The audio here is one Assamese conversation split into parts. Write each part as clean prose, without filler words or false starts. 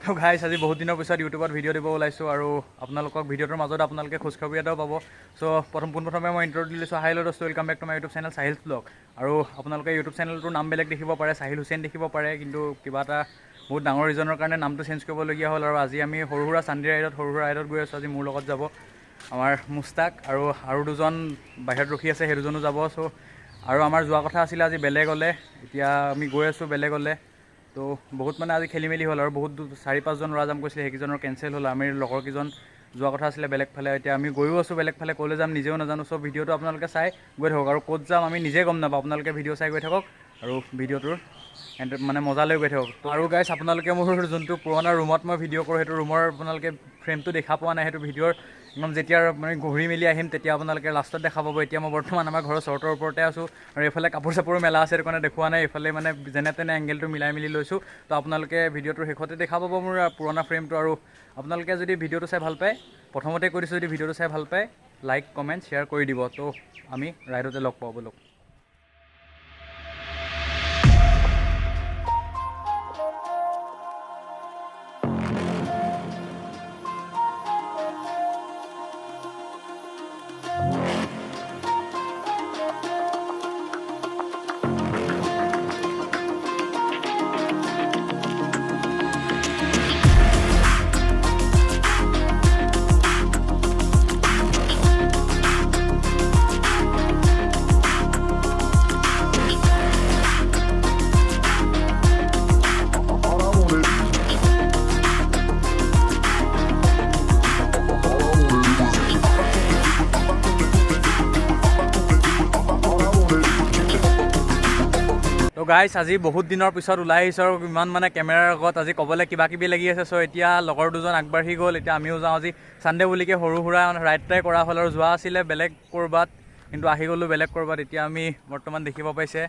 তো গাইছ আজি বহুত দিনৰ পিছত ইউটিউবত ভিডিঅ' দিব ওলাইছোঁ আৰু আপোনালোকক ভিডিঅ'টোৰ মাজত আপোনালোকে খোজখবৰি এটাও পাব। চ' পোনপ্ৰথমে মই ইণ্ট্ৰ' দি লৈছোঁ। হাই হেল্ল' দোস্ত, welcome back to my YouTube channel Sahil vlog. আৰু আপোনালোকে ইউটিউব চেনেলটোৰ নাম বেলেগ দেখিব পাৰে, চাহিল হুছেইন দেখিব পাৰে, কিন্তু কিবা এটা বহুত ডাঙৰ ৰিজনৰ কাৰণে নামটো চেঞ্জ কৰিবলগীয়া হ'ল। আৰু আজি আমি সৰু সুৰা চান্দি ৰাইডত গৈ আছোঁ। আজি মোৰ লগত যাব আমাৰ মুস্তাক আৰু দুজন বাহিৰত ৰখি আছে, সেই দুজনো যাব। চ' আৰু আমাৰ যোৱা কথা আছিলে আজি বেলেগলৈ, এতিয়া আমি গৈ আছোঁ বেলেগলৈ। তো বহুত মানে আজি খেলি মেলি হ'ল আৰু বহুত 4-5জন ল'ৰা যাম কৈছিলে, সেইকেইজনৰ কেঞ্চেল হ'ল। আমি লগৰ কেইজন যোৱা কথা আছিলে বেলেগ ফালে, এতিয়া আমি গৈও আছোঁ বেলেগ ফালে, ক'লৈ যাম নিজেও নাজানো। চব ভিডিঅ'টো আপোনালোকে চাই গৈ থাকক, আৰু ক'ত যাম আমি নিজে গম নাপাওঁ। আপোনালোকে ভিডিঅ' চাই গৈ থাকক আৰু ভিডিঅ'টোৰ মানে মজা লৈ গৈ থাকক। আৰু গাইছ, আপোনালোকে মোৰ যোনটো পুৰণা ৰুমত মই ভিডিঅ' কৰোঁ, সেইটো ৰুমৰ আপোনালোকে ফ্ৰেমটো দেখা পোৱা নাই। সেইটো ভিডিঅ'ৰ একদম যেতিয়া মানে ঘূৰি মেলি আহিম তেতিয়া আপোনালোকে লাষ্টত দেখা পাব। এতিয়া মই বৰ্তমান আমাৰ ঘৰৰ চৰ্টৰ ওপৰতে আছোঁ আৰু এইফালে কাপোৰ চাপোৰো মেলা আছে, সেইটো কাৰণে দেখুওৱা নাই। এইফালে মানে যেনে তেনে এংগেলটো মিলাই মেলি লৈছোঁ। তো আপোনালোকে ভিডিঅ'টোৰ শেষতে দেখা পাব মোৰ পুৰণা ফ্ৰেমটো। আৰু আপোনালোকে যদি ভিডিঅ'টো চাই ভাল পায়, প্ৰথমতে কৈ দিছোঁ, যদি ভিডিঅ'টো চাই ভাল পায় লাইক কমেণ্ট শ্বেয়াৰ কৰি দিব। তো আমি ৰাইডতে লগ পাওঁ ব'লক। তো গাইছ, আজি বহুত দিনৰ পিছত ওলাই আহিছোঁ আৰু ইমান মানে কেমেৰাৰ আগত আজি ক'বলৈ কিবা কিবি লাগি আছে। চ' এতিয়া লগৰ দুজন আগবাঢ়ি গ'ল, এতিয়া আমিও যাওঁ। আজি ছানডে বুলিকে সৰু সুৰা ৰাইড ট্ৰাই কৰা হ'ল, আৰু যোৱা আছিলে বেলেগ ক'ৰবাত, কিন্তু আহি গ'লোঁ বেলেগ ক'ৰবাত। এতিয়া আমি বৰ্তমান দেখিব পাইছে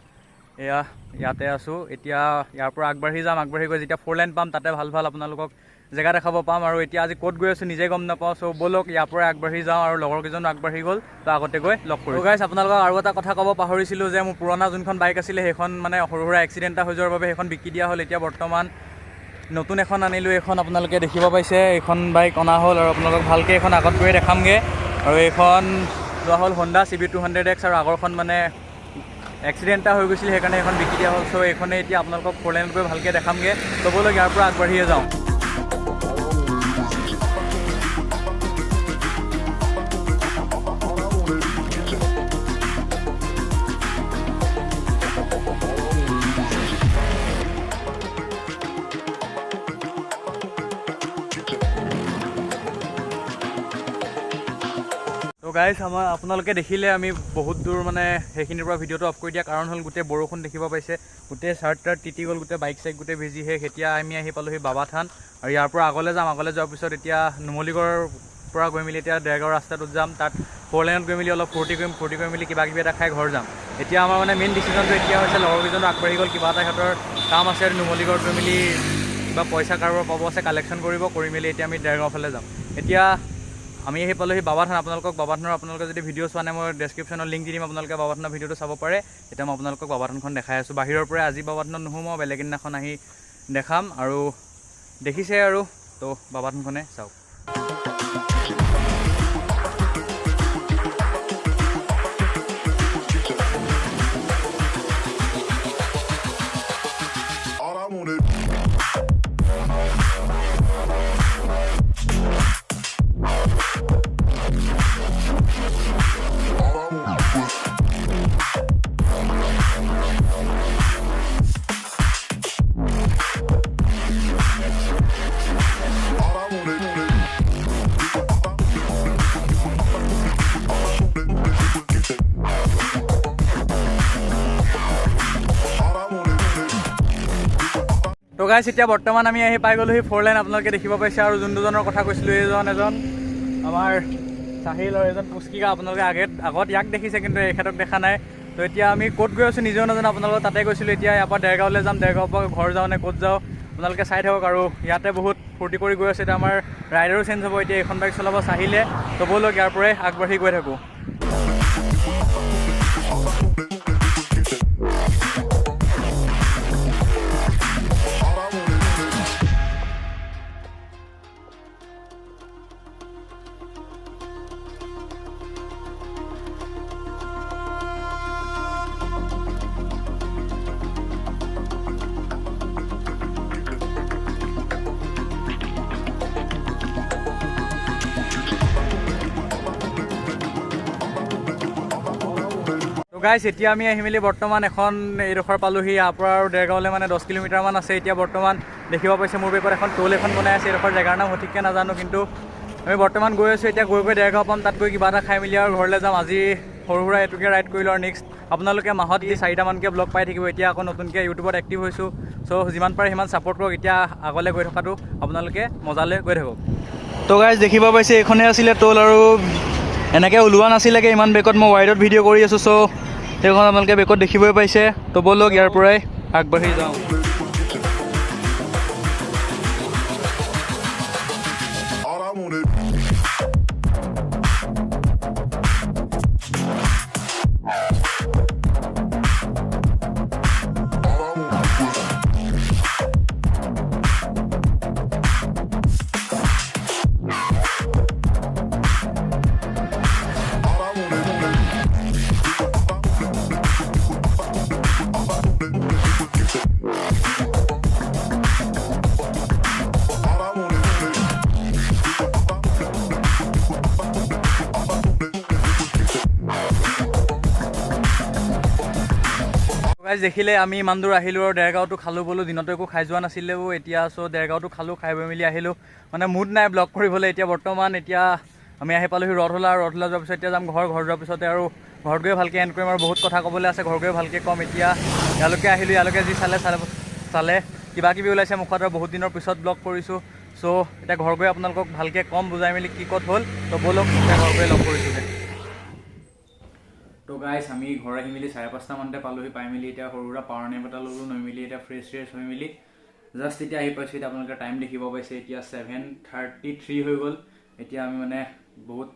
ইয়াতে আছোঁ। এতিয়া ইয়াৰ পৰা আগবাঢ়ি যাম, আগবাঢ়ি গৈ যেতিয়া 4 লেন পাম তাতে ভাল আপোনালোকক জেগা দেখাব পাম। আৰু এতিয়া আজি ক'ত গৈ আছোঁ নিজে গম নাপাওঁ। চ' ব'লক ইয়াৰ পৰা আগবাঢ়ি যাওঁ, আৰু লগৰ কেইজনো আগবাঢ়ি গ'ল, তো আগতে গৈ লগ কৰোঁ। গাইছ, আপোনালোকক আৰু এটা কথা ক'ব পাহৰিছিলোঁ যে মোৰ পুৰণা যোনখন বাইক আছিলে সেইখন মানে সৰু সুৰা এক্সিডেণ্ট এটা হৈ যোৱাৰ বাবে সেইখন বিকি দিয়া হ'ল। এতিয়া বৰ্তমান নতুন এখন আনিলোঁ, এইখন আপোনালোকে দেখিব পাইছে। এইখন বাইক অনা হ'ল আৰু আপোনালোকক ভালকৈ এইখন আগত গৈ দেখামগৈ। আৰু এইখন লোৱা হ'ল Honda CB200X, আৰু আগৰখন মানে এক্সিডেণ্ট এটা হৈ গৈছিল, সেইকাৰণে এইখন বিকি দিয়া হ'ল। চ' এইখনে এতিয়া আপোনালোকক 4 লেনত গৈ ভালকৈ দেখামগৈ। তো ব'লক ইয়াৰ পৰা আগবাঢ়িয়ে যাওঁ। তো গাইছ, আপোনালোকে দেখিলে আমি বহুত দূৰ মানে সেইখিনিৰ পৰা ভিডিঅ'টো অফ কৰি দিয়া কাৰণ হ'ল গোটেই বৰষুণ দেখিব পাইছে, গোটেই চাৰ্ট টাৰ্ট তিতি গ'ল, গোটেই বাইক চাইক গোটেই ভিজি শেষ। এতিয়া আমি আহি পালোহি বাবা থান, আৰু ইয়াৰ পৰা আগলৈ যাম। আগলৈ যোৱাৰ পিছত এতিয়া নুমলীগড়ৰ পৰা গৈ মেলি এতিয়া দেৰগাঁও ৰাস্তাটোত যাম। তাত 4 লেনত গৈ মেলি অলপ ফূৰ্তি কৰি মেলি কিবা কিবি এটা খাই ঘৰ যাম। এতিয়া আমাৰ মানে মেইন ডিচিশ্যনটো এতিয়া হৈছে লগৰ কেইজনো আগবাঢ়ি গ'ল, কিবা এটা সিহঁতৰ কাম আছে নুমলীগড়ত গৈ মেলি কিবা পইচা কাৰোবাৰ পাব আছে, কালেকশ্যন কৰি মেলি এতিয়া আমি দেৰগাঁও ফালে যাম। এতিয়া আমি আহি পালোহি বাবা থান। আপোনালোকে যদি ভিডিঅ' চোৱা নাই, মই ডেছক্ৰিপশ্যনত লিংক দি দিম, আপোনালোকে বাবা থানৰ ভিডিঅ'টো চাব পাৰে। এতিয়া মই আপোনালোকক বাবা থানখন দেখাই আছোঁ বাহিৰৰ পৰা। আজি বাবা থানত নোসোমাওঁ, বেলেগ দিনাখন আহি দেখাম। আৰু দেখিছে আৰু তো বাবা থানখনে চাওক। তো গাইছ, এতিয়া বৰ্তমান আমি আহি পাই গ'লোহি 4 লেন। আপোনালোকে দেখিব পাইছে, আৰু যোন দুজনৰ কথা কৈছিলোঁ, এজন আমাৰ চাহিল আৰু এজন পুস্কিকা। আপোনালোকে আগত ইয়াক দেখিছে, কিন্তু এখেতক দেখা নাই। তো এতিয়া আমি ক'ত গৈ আছোঁ নিজেও নাজানো, আপোনালোকক তাতে গৈছিলোঁ। এতিয়া ইয়াৰ পৰা দেৰগাঁৱলৈ যাম, দেৰগাঁৱৰ পৰা ঘৰ যাওঁ নে ক'ত যাওঁ আপোনালোকে চাই থাকক। আৰু ইয়াতে বহুত ফূৰ্তি কৰি গৈ আছে। এতিয়া আমাৰ ৰাইডাৰো চেঞ্জ হ'ব, এতিয়া এইখন বাইক চলাব চাহিলে। তো ব'লক ইয়াৰ পৰাই আগবাঢ়ি গৈ থাকোঁ। গাইছ এতিয়া আমি আহি মেলি বৰ্তমান এখন এইডোখৰ পালোহি ইয়াৰ পৰা আৰু দেৰগাঁৱলৈ মানে 10 কিলোমিটাৰমান আছে এতিয়া বৰ্তমান দেখিব পাইছে মোৰ বেগত এখন টোল এখন বনাই আছে এইডোখৰ জেগাৰ নাম সঠিককৈ নাজানো কিন্তু আমি বৰ্তমান গৈ আছোঁ এতিয়া গৈ দেৰগাঁও পাম তাত গৈ কিবা এটা খাই মেলি আৰু ঘৰলৈ যাম আজি সৰু সুৰা এইটোকে ৰাইড কৰিলোঁ আৰু নেক্সট আপোনালোকে মাহত 4টামানকৈ ব্লগ পাই থাকিব এতিয়া আকৌ নতুনকৈ ইউটিউবত এক্টিভ হৈছোঁ চ' যিমান পাৰে সিমান ছাপোৰ্ট কৰক এতিয়া আগলৈ গৈ থকাটো আপোনালোকে মজালৈ গৈ থাকক তো গাইজ দেখিব পাইছে এইখনে আছিলে টোল আৰু এনেকৈ ওলোৱা নাছিলেগৈ ইমান বেগত মই ৱাইডত ভিডিঅ' কৰি আছোঁ চ' সেইখন আপোনালোকে বেগত দেখিবই পাইছে তো ব'লক ইয়াৰ পৰাই আগবাঢ়ি যাওঁ দেখিলে আমি ইমান দূৰ আহিলোঁ আৰু দেৰগাঁৱতো খালোঁ বোলো দিনতো একো খাই যোৱা নাছিলেও এতিয়া চ' দেৰগাঁৱতো খালোঁ খাই বৈ মেলি আহিলোঁ মানে মুড নাই ব্লগ কৰিবলৈ এতিয়া বৰ্তমান এতিয়া আমি আহি পালোহি ৰথলা যোৱাৰ পিছত এতিয়া যাম ঘৰ যোৱাৰ পিছতে আৰু ঘৰত গৈ ভালকৈ এণ্ড কৰিম আৰু বহুত কথা ক'বলৈ আছে ঘৰ গৈ ভালকৈ ক'ম এতিয়া ইয়ালৈকে আহিলোঁ ইয়ালৈকে যি চালে কিবা কিবি ওলাইছে মুখত আৰু বহুত দিনৰ পিছত ব্লগ কৰিছোঁ চ' এতিয়া ঘৰ গৈ আপোনালোকক ভালকৈ ক'ম বুজাই মেলি কি ক'ত হ'ল তো ব'লক এতিয়া ঘৰ গৈ লগ কৰিছোঁ তো গাইছ আমি ঘৰ আহি মেলি 5:30মানতে পালোহি পাই মেলি এতিয়া সৰু সুৰা পাৱাৰ নেপ এটা ল'লোঁ লৈ মেলি এতিয়া ফ্ৰেছ হৈ মেলি জাষ্ট এতিয়া আহি পাইছোঁ এতিয়া আপোনালোকে টাইম দেখিব পাইছে এতিয়া 7:33 হৈ গ'ল এতিয়া আমি মানে বহুত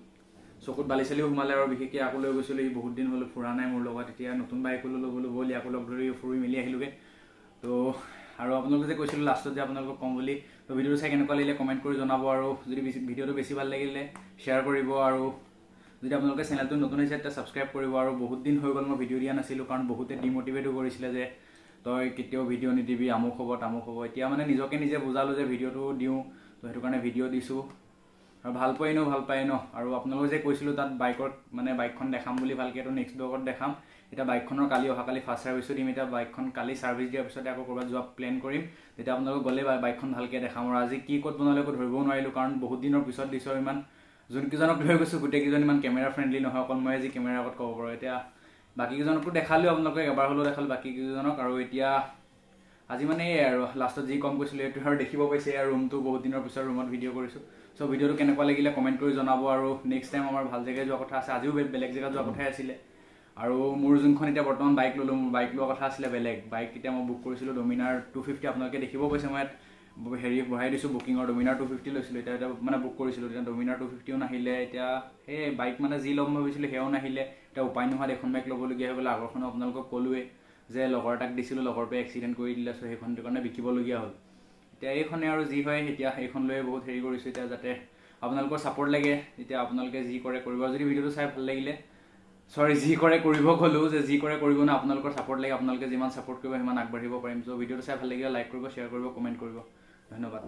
চকুত বালি চালিও সোমালে আৰু বিশেষকৈ আকৌ লৈ গৈছিলোঁ বহুত দিন হ'ল ফুৰা নাই মোৰ লগত এতিয়া নতুন বাইকো ল'লোঁ বোলো ব'ল আকৌ লগ ধৰি ফুৰি মেলি আহিলোগৈ তো আৰু আপোনালোকে যে কৈছিলোঁ লাষ্টত যে আপোনালোকক ক'ম বুলি তো ভিডিঅ'টো চাই কেনেকুৱা লাগিলে কমেণ্ট কৰি জনাব আৰু যদি ভিডিঅ'টো বেছি ভাল লাগিলে শ্বেয়াৰ কৰিব আৰু যদি আপোনালোকে চেনেলটো নতুন হৈছে তেতিয়া ছাবস্ক্ৰাইব কৰিব আৰু বহুত দিন হৈ গ'ল মই ভিডিঅ' দিয়া নাছিলোঁ কাৰণ বহুতে ডিম'টিভেটো কৰিছিলে যে তই কেতিয়াও ভিডিঅ' নিদিবি আমুক হ'ব এতিয়া মানে নিজকে নিজে বুজালোঁ যে ভিডিঅ'টো দিওঁ তো সেইটো কাৰণে ভিডিঅ' দিছোঁ আৰু ভাল পায় ন আৰু আপোনালোকে যে কৈছিলোঁ তাত বাইকখন দেখাম বুলি ভালকৈ তো নেক্সট ব্লগত দেখাম এতিয়া বাইকখনৰ অহাকালি ফাৰ্ষ্ট ছাৰ্ভিচো দিম এতিয়া বাইকখন কালি ছাৰ্ভিচ দিয়াৰ পিছতে আকৌ ক'ৰবাত যোৱা প্লেন কৰিম তেতিয়া আপোনালোকক গ'লে বাইকখন ভালকৈ দেখাম আৰু আজি কি ক'ত বনালে একো ধৰিবও নোৱাৰিলোঁ কাৰণ বহুত দিনৰ পিছত দিছোঁ ইমান যোনকেইজনক লৈ গৈছোঁ গোটেইকেইজন ইমান কেমেৰা ফ্ৰেণ্ডলি নহয় অকল মই আজি কেমেৰাৰ আগত ক'ব পাৰোঁ এতিয়া বাকীকেইজনকো দেখালোঁ আপোনালোকে এবাৰ হ'লেও দেখালোঁ বাকীকেইজনক আৰু এতিয়া আজি মানে এই আৰু লাষ্টত যি কম কৈছিলোঁ এইটো আৰু দেখিব পাইছে আৰু ৰুমটো বহুত দিনৰ পিছত ৰুমত ভিডিঅ' কৰিছোঁ চ' ভিডিঅ'টো কেনেকুৱা লাগিলে কমেণ্ট কৰি জনাব আৰু নেক্সট টাইম আমাৰ ভাল জেগাত যোৱা কথা আছে আজিও বেলেগ জেগাত যোৱা কথাই আছিলে আৰু মোৰ যোনখন এতিয়া বৰ্তমান বাইক ল'লোঁ মোৰ বাইক লোৱা কথা আছিলে বেলেগ বাইক এতিয়া মই বুক কৰিছিলোঁ ডমিনাৰ 250 আপোনালোকে দেখিব পাইছে মই বঢ়াই দিছোঁ বুকিঙৰ ডমিনাৰ 250 লৈছিলোঁ এতিয়া মানে বুক কৰিছিলোঁ এতিয়া ডমিনাৰ 250ও নাহিলে এতিয়া সেই বাইক মানে যি ল'ম ভাবিছিলোঁ সেয়াও নাহিলে এতিয়া উপায় নোহোৱাত এখন বাইক ল'বলগীয়া হৈ গ'ল আগৰখনো আপোনালোকক ক'লোৱে যে লগৰ এটাক দিছিলোঁ লগৰটোৱে এক্সিডেণ্ট কৰি দিলে চ' সেইখনটোৰ কাৰণে বিকিবলগীয়া হ'ল এতিয়া এইখনে আৰু যি হয় এতিয়া এইখন লৈ বহুত হেৰি কৰিছোঁ এতিয়া যাতে আপোনালোকৰ ছাপোৰ্ট লাগে এতিয়া আপোনালোকে যি কৰে কৰিব আৰু যদি ভিডিঅ'টো চাই ভাল লাগিলে যি কৰে কৰিব ক'লোঁ যে যি কৰে কৰিব না আপোনালোকৰ ছাপোৰ্ট লাগে আপোনালোকে যিমান ছাপোৰ্ট কৰিব সিমান আগবাঢ়িব পাৰিম চ' ভিডিঅ'টো চাই ভাল লাগিলে লাইক কৰিব শ্বেয়াৰ কৰিব কমেণ্ট কৰিব ধন্যবাদ।